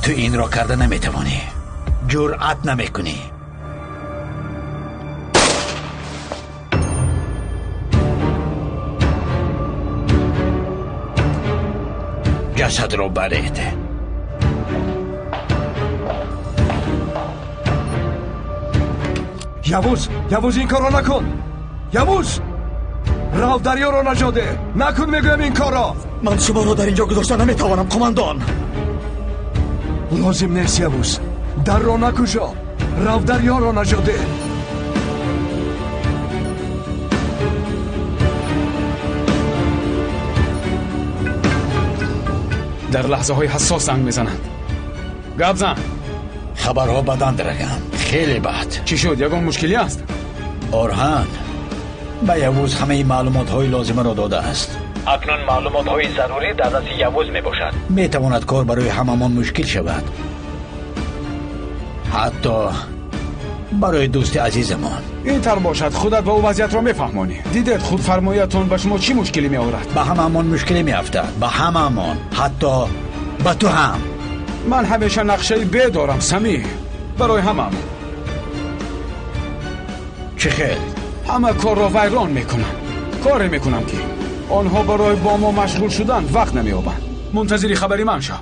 تو این را کرده نمیتوانی، جرأت نمیکنی. جسد رو برید. یوز این کار را نکن. یوز راو دریا را نجاده نکن، میگویم این کار را. من شما را در اینجا گذاشته نمیتوانم قماندان. لازم نیست یوز، در را نکشا، راو دریا را نجاده. در لحظه های حساس زنگ میزنند. گپ زن. خبرها بدن درگم، خیلی بد. چی شد؟ یگان مشکلی است؟ آرهان به یوز همه معلومات های لازمه را داده است. اکنون معلومات های ضروری در دست یوز می باشد. می تواند کار برای هممان مشکل شود، حتی برای دوست عزیزمان. این طور باشد خودت به او وضعیت را میفهمانی. دیدید خود فرمایتون به شما چی مشکلی می آورد؟ به هممان مشکلی می افتد، به هممان، حتی به تو هم. من همیشه نقشه ب دارم سمی، برای همم. چه خیل؟ همه کار را ویران میکنم. کاری میکنم که آنها برای با ما مشغول شدن وقت نمیابند. منتظری خبری من شو.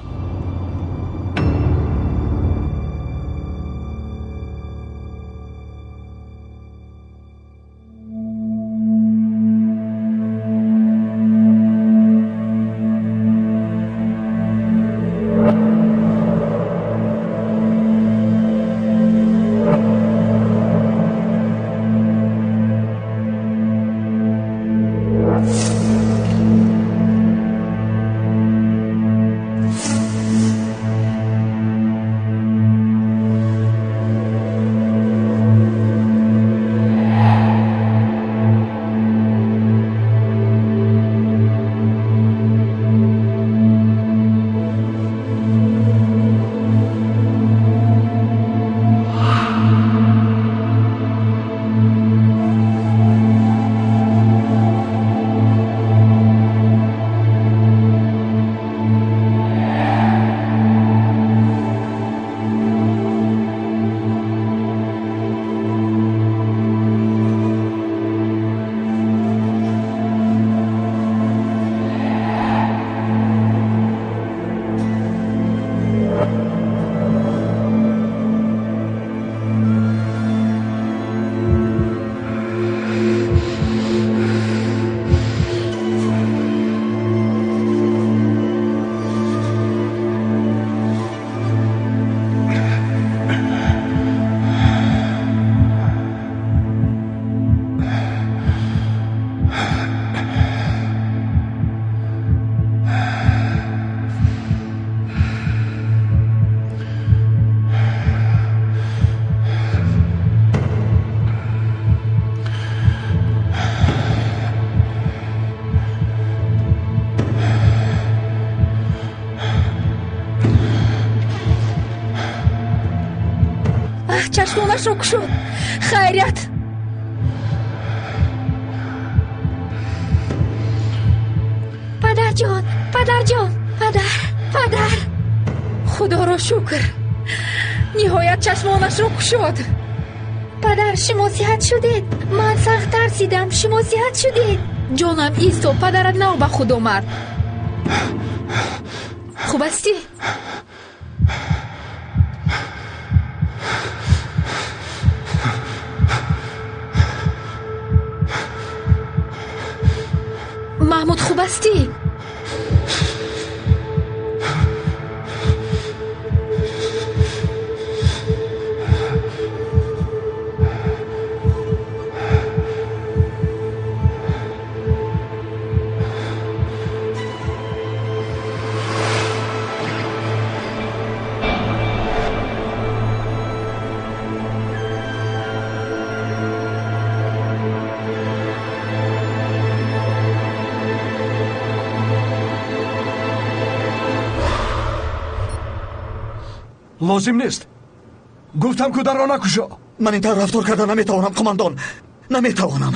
چشمانش رو کشون. خیریت. پدر جان، پدر جان، پدر. خدا را شکر، نهایت چشمانش رو کشود. پدر شما صحت شدید؟ من سخت ترسیدم. شما صحت شدید؟ جانم ایستو، پدرت نو به خود آمد. خوب هستی؟ محمود خوب هستی؟ لازم نیست. گفتم که در را نکشا. من این طور رفتار کردن نمیتوانم قماندان، نمیتوانم.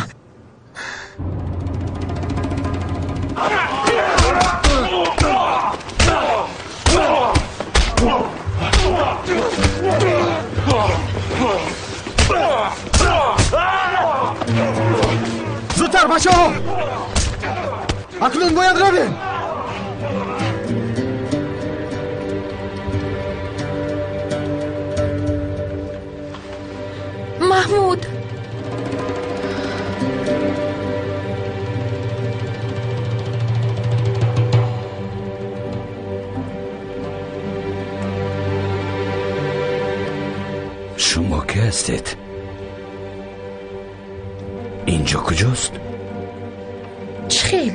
بردار بچه ها. اکنون باید رویم. محمود شما که هستید؟ اینجا کجاست؟ چخیل